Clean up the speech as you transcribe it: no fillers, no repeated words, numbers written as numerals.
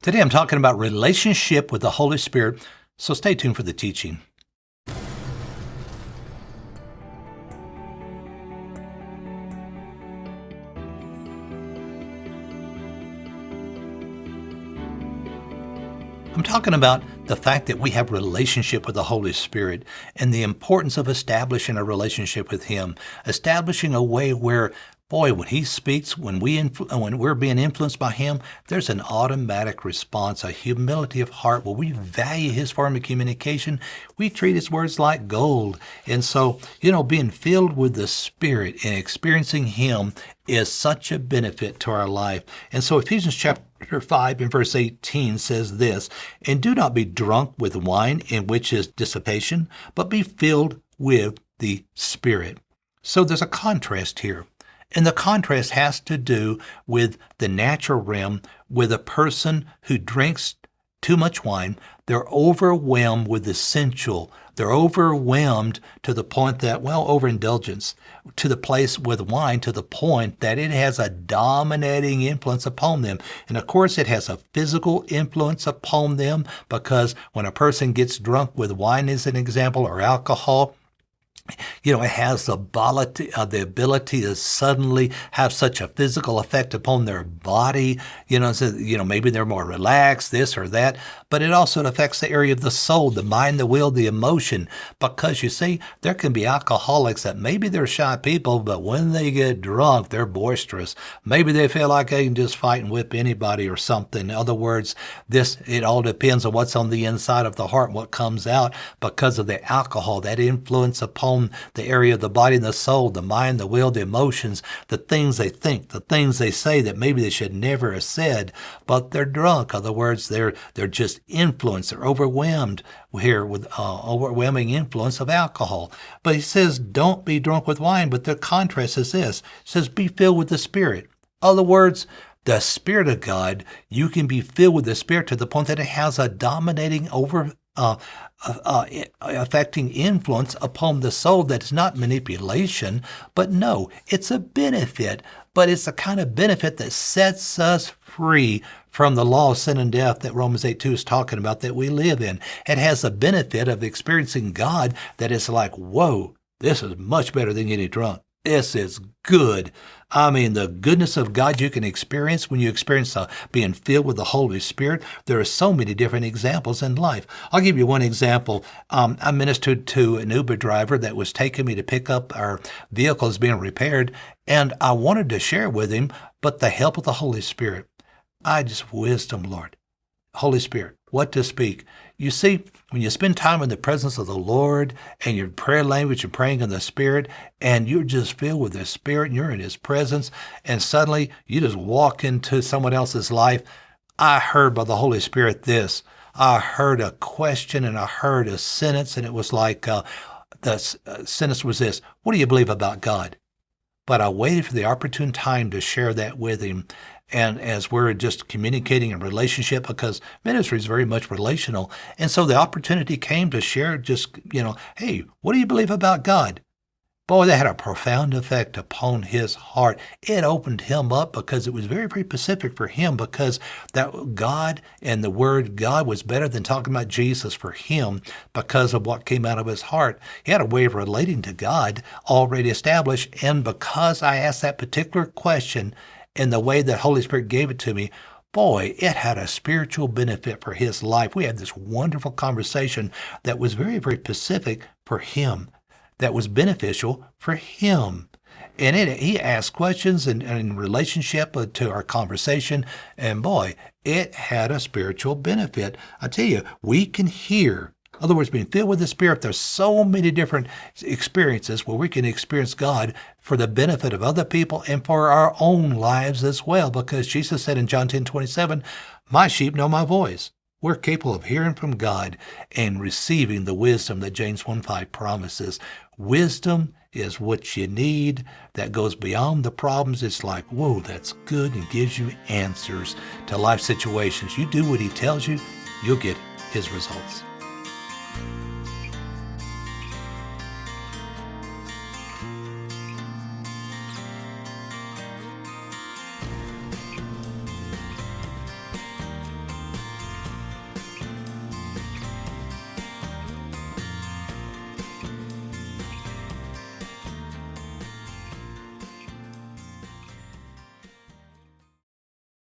Today I'm talking about relationship with the Holy Spirit, so stay tuned for the teaching. I'm talking about the fact that we have relationship with the Holy Spirit and the importance of establishing a relationship with Him, establishing a way where, boy, when He speaks, when we're being influenced by Him, there's an automatic response, a humility of heart where we value His form of communication. We treat His words like gold. And so, being filled with the Spirit and experiencing Him is such a benefit to our life. And so Ephesians chapter 5 and verse 18 says this, "And do not be drunk with wine, in which is dissipation, but be filled with the Spirit." So there's a contrast here. And the contrast has to do with the natural realm, with a person who drinks too much wine. They're overwhelmed with the sensual. They're overwhelmed to the point that, overindulgence, to the place with wine, to the point that it has a dominating influence upon them. And of course, it has a physical influence upon them, because when a person gets drunk with wine, as an example, or alcohol, it has the ability to suddenly have such a physical effect upon their body. Maybe they're more relaxed, this or that, but it also affects the area of the soul, the mind, the will, the emotion. Because you see, there can be alcoholics that maybe they're shy people, but when they get drunk, they're boisterous. Maybe they feel like they can just fight and whip anybody or something. In other words, it all depends on what's on the inside of the heart, what comes out because of the alcohol, that influence upon the area of the body and the soul, the mind, the will, the emotions, the things they think, the things they say that maybe they should never have said, but they're drunk. In other words, they're just influenced. They're overwhelmed here with overwhelming influence of alcohol. But he says, don't be drunk with wine. But the contrast is this. It says, be filled with the Spirit. In other words, the Spirit of God, you can be filled with the Spirit to the point that it has a dominating affecting influence upon the soul. That's not manipulation, but no, it's a benefit. But it's the kind of benefit that sets us free from the law of sin and death that Romans 8:2 is talking about, that we live in. It has a benefit of experiencing God that is like, whoa, this is much better than getting drunk. This is good. I mean, the goodness of God you can experience when you experience being filled with the Holy Spirit. There are so many different examples in life. I'll give you one example. I ministered to an Uber driver that was taking me to pick up our vehicles being repaired, and I wanted to share with him, but the help of the Holy Spirit. Wisdom, Lord. Holy Spirit, what to speak. You see, when you spend time in the presence of the Lord and your prayer language and praying in the Spirit, and you're just filled with the Spirit and you're in His presence, and suddenly you just walk into someone else's life, I heard by the Holy Spirit this. I heard a question and I heard a sentence, and it was like, the sentence was this: what do you believe about God? But I waited for the opportune time to share that with him. And as we're just communicating in relationship, because ministry is very much relational. And so the opportunity came to share just, hey, what do you believe about God? Boy, that had a profound effect upon his heart. It opened him up because it was very, very specific for him, because that God and the word God was better than talking about Jesus for him because of what came out of his heart. He had a way of relating to God already established. And because I asked that particular question in the way that Holy Spirit gave it to me, boy, it had a spiritual benefit for his life. We had this wonderful conversation that was very, very specific for him, that was beneficial for him. And he asked questions in relationship to our conversation, and boy, it had a spiritual benefit. I tell you, we can hear. In other words, being filled with the Spirit, there's so many different experiences where we can experience God for the benefit of other people and for our own lives as well, because Jesus said in John 10:27, my sheep know my voice. We're capable of hearing from God and receiving the wisdom that James 1:5 promises. Wisdom is what you need that goes beyond the problems. It's like, whoa, that's good, and gives you answers to life situations. You do what He tells you, you'll get His results.